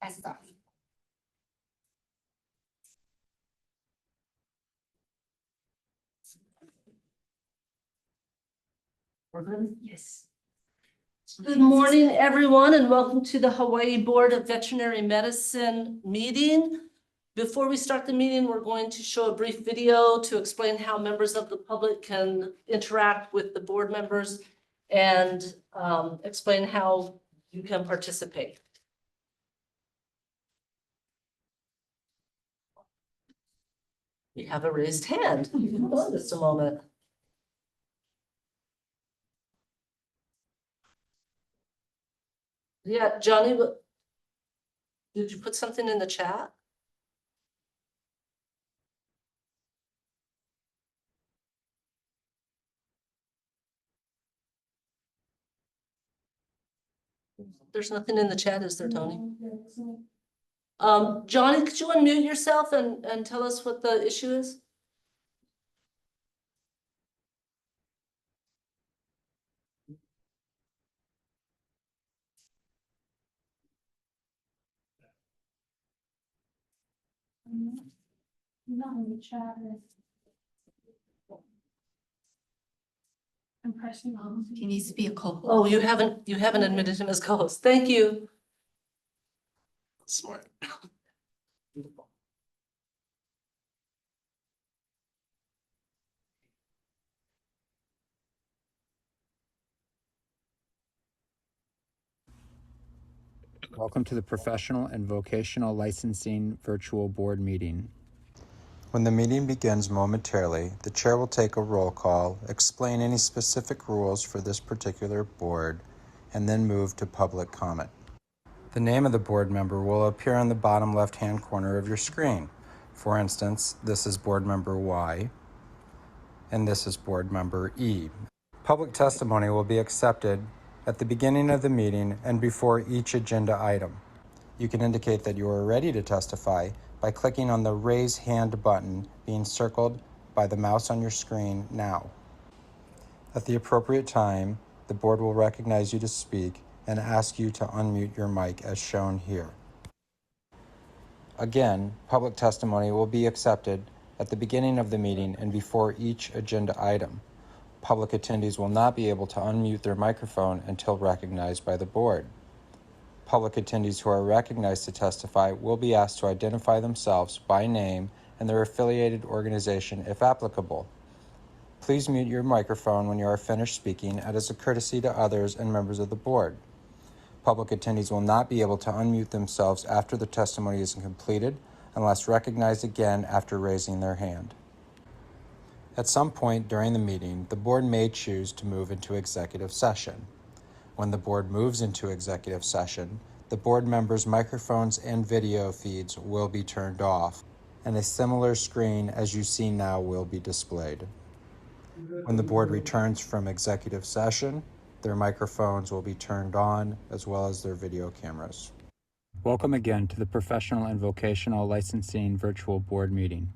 As done. We're good? Yes. Good morning, everyone, and welcome to the Hawaii Board of Veterinary Medicine meeting. Before we start the meeting, we're going to show a brief video to explain how members of the public can interact with the board members and explain how you can participate. We have a raised hand. Hold on just a moment. Yeah, Johnny, did you put something in the chat? There's nothing in the chat, is there, Tony? Johnny, could you unmute yourself and tell us what the issue is? Not in the chat. I'm pressing on. He needs to be a co-host. Oh, you haven't admitted him as co-host. Thank you. Smart. Welcome to the Professional and Vocational Licensing Virtual Board Meeting. When the meeting begins momentarily, the chair will take a roll call, explain any specific rules for this particular board, and then move to public comment. The name of the board member will appear on the bottom left-hand corner of your screen. For instance, this is board member Y, and this is board member E. Public testimony will be accepted at the beginning of the meeting and before each agenda item. You can indicate that you are ready to testify by clicking on the Raise Hand button being circled by the mouse on your screen now. At the appropriate time, the board will recognize you to speak and ask you to unmute your mic as shown here. Again, public testimony will be accepted at the beginning of the meeting and before each agenda item. Public attendees will not be able to unmute their microphone until recognized by the board. Public attendees who are recognized to testify will be asked to identify themselves by name and their affiliated organization if applicable. Please mute your microphone when you are finished speaking as a courtesy to others and members of the board. Public attendees will not be able to unmute themselves after the testimony is completed unless recognized again after raising their hand. At some point during the meeting, the board may choose to move into executive session. When the board moves into executive session, the board members' microphones and video feeds will be turned off, and a similar screen as you see now will be displayed. When the board returns from executive session, their microphones will be turned on as well as their video cameras. Welcome again to the Professional and Vocational Licensing Virtual Board Meeting.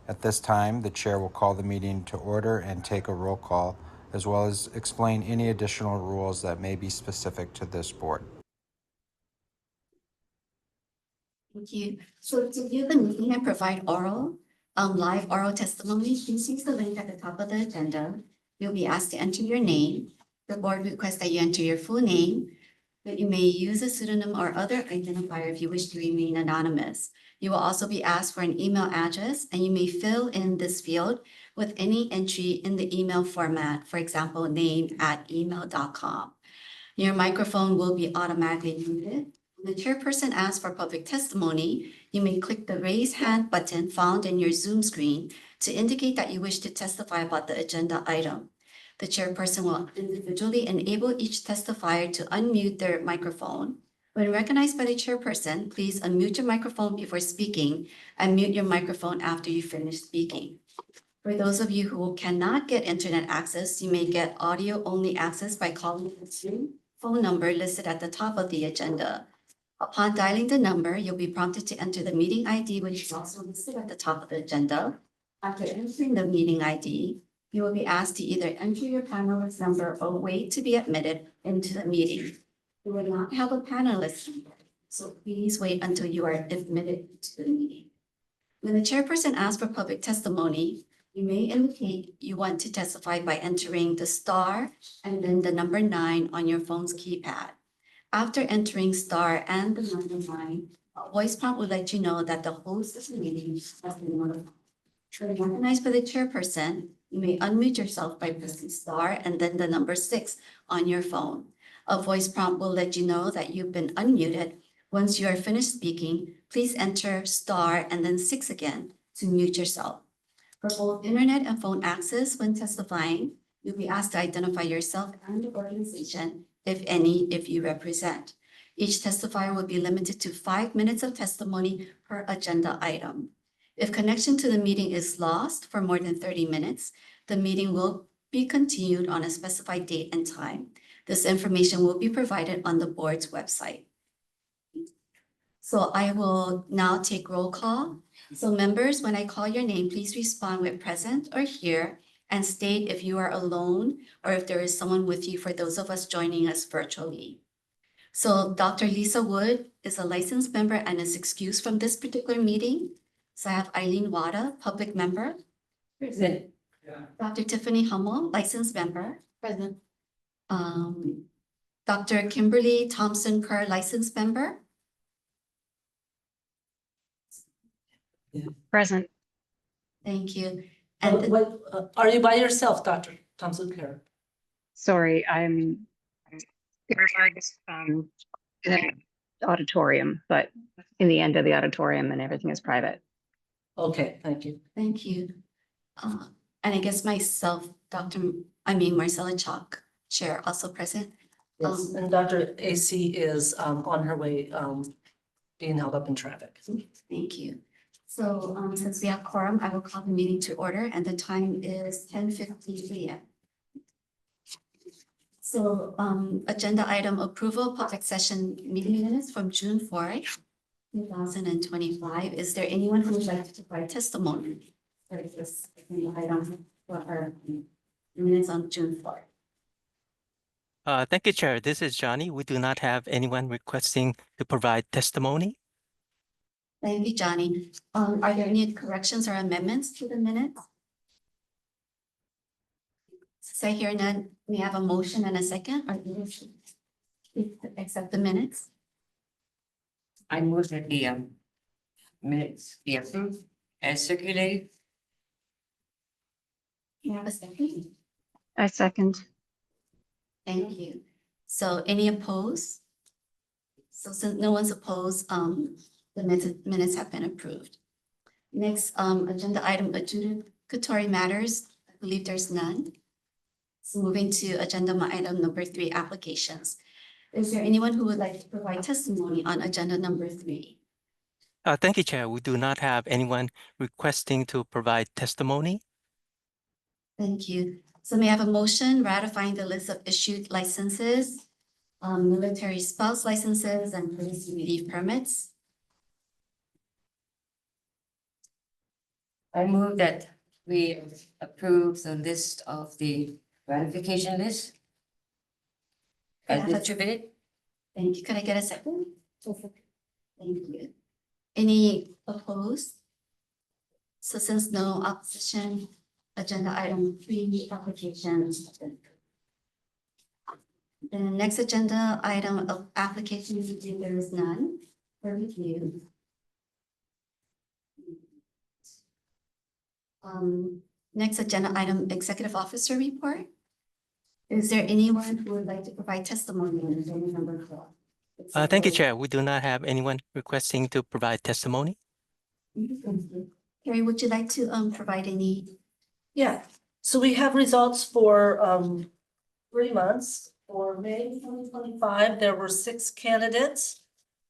At this time, the chair will call the meeting to order and take a roll call, as well as explain any additional rules that may be specific to this board. Thank you. So to view the meeting and provide live oral testimony, please use the link at the top of the agenda. You'll be asked to enter your name. The board requests that you enter your full name, but you may use a pseudonym or other identifier if you wish to remain anonymous. You will also be asked for an email address, and you may fill in this field with any entry in the email format, for example, name@email.com. Your microphone will be automatically muted. When the chairperson asks for public testimony, you may click the raise hand button found in your Zoom screen to indicate that you wish to testify about the agenda item. The chairperson will individually enable each testifier to unmute their microphone. When recognized by the chairperson, please unmute your microphone before speaking and mute your microphone after you finish speaking. For those of you who cannot get internet access, you may get audio-only access by calling the Zoom phone number listed at the top of the agenda. Upon dialing the number, you'll be prompted to enter the meeting ID, which is also listed at the top of the agenda. After entering the meeting ID, you will be asked to either enter your panelist number or wait to be admitted into the meeting. You will not have a panelist number. So please wait until you are admitted to the meeting. When the chairperson asks for public testimony, you may indicate you want to testify by entering the star and then the number 9 on your phone's keypad. After entering star and the number 9, a voice prompt will let you know that the host of the meeting has been notified. When recognized by the chairperson, you may unmute yourself by pressing star and then the number 6 on your phone. A voice prompt will let you know that you've been unmuted. Once you are finished speaking, please enter star and then 6 again to mute yourself. For both internet and phone access when testifying, you'll be asked to identify yourself and the organization, if any, if you represent. Each testifier will be limited to 5 minutes of testimony per agenda item. If connection to the meeting is lost for more than 30 minutes, the meeting will be continued on a specified date and time. This information will be provided on the board's website. So I will now take roll call. So members, when I call your name, please respond with present or here and state if you are alone or if there is someone with you for those of us joining us virtually. So Dr. Lisa Wood is a licensed member and is excused from this particular meeting. So I have Eileen Wada, public member. Present. Dr. Tiffany Hummel, licensed member. Present. Dr. Kimberly Thompson Kerr, licensed member. Present. Thank you. And Are you by yourself, Dr. Thompson Kerr? Sorry, I'm in the auditorium, but in the end of the auditorium and everything is private. Okay, thank you. thank you. And I guess myself, Marcella Chalk, Chair, also present. Yes, and Dr. AC is on her way being held up in traffic. Thank you. So since we have quorum, I will call the meeting to order and the time is 10:50 a.m. So agenda item approval, public session meeting minutes from June 4th, 2025. Is there anyone who would like to provide testimony for this item for our minutes on June 4th? Thank you, Chair. This is Johnny. We do not have anyone requesting to provide testimony. Thank you, Johnny. Are there any corrections or amendments to the minutes? So I hear none, we have a motion and a second. Are you accept the minutes? I move that the minutes be approved as circulated. You have a second? I second. Thank you. So any opposed? So since no one's opposed, the minutes have been approved. Next, agenda item adjudicatory matters. I believe there's none. So moving to agenda item number 3, applications. Is there anyone who would like to provide testimony on agenda number 3? Thank you, Chair. We do not have anyone requesting to provide testimony. Thank you. So may I have a motion ratifying the list of issued licenses, military spouse licenses and police leave permits? I move that we approve the list of the ratification list as distributed. Thank you. Could I get a second? Thank you. Any opposed? So since no opposition, agenda item 3, applications. The next agenda item of applications, there is none for review. Next agenda item, executive officer report. Is there anyone who would like to provide testimony on agenda number 4? Thank you, Chair. We do not have anyone requesting to provide testimony. Thank you. Carrie, would you like to provide any? Yeah, so we have results for 3 months. For May 2025, there were 6 candidates,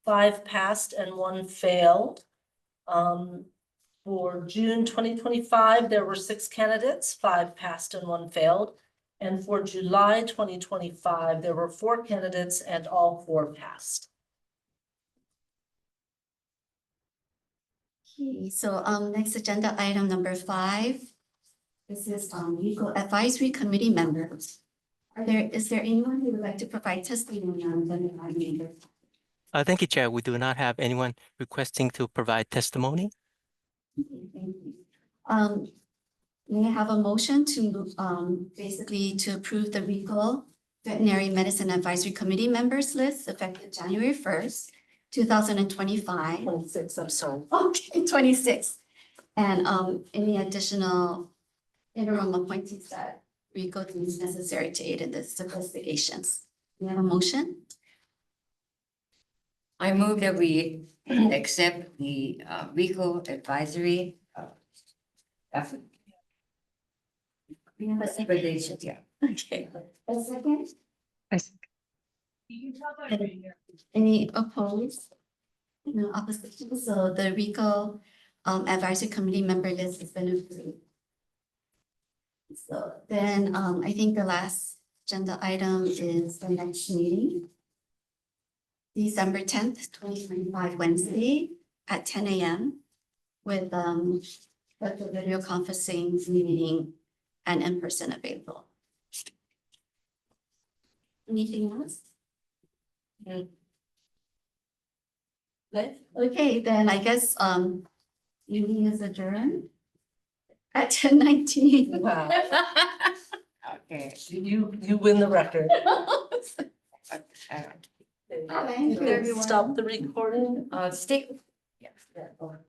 5 passed and 1 failed. For June 2025, there were 6 candidates, 5 passed and 1 failed. And for July 2025, there were 4 candidates and all 4 passed. Okay, so next agenda item number 5. This is legal advisory committee members. Is there anyone who would like to provide testimony on agenda item number 5? Thank you, Chair. We do not have anyone requesting to provide testimony. Okay, thank you. May I have a motion to, basically to approve the RICO Veterinary Medicine Advisory Committee members list effective January 1st, 2025. 26, I'm sorry. Okay, 26. And, any additional interim appointees that RICO deems necessary to aid in this investigations. May I have a motion? I move that we accept the RICO advisory. Effort. May I have a second? Recommendations, yeah. Okay, a second? I s- Any opposed? No opposition, so the RICO advisory committee member list has been approved. So then I think the last agenda item is the next meeting. December 10th, 2025, Wednesday at 10 a.m. with the video conferencing meeting and in-person available. Anything else? Okay, then I guess meeting is adjourned at 10:19. Wow. Okay. You win the record. Thank you, everyone. Stop the recording. Stick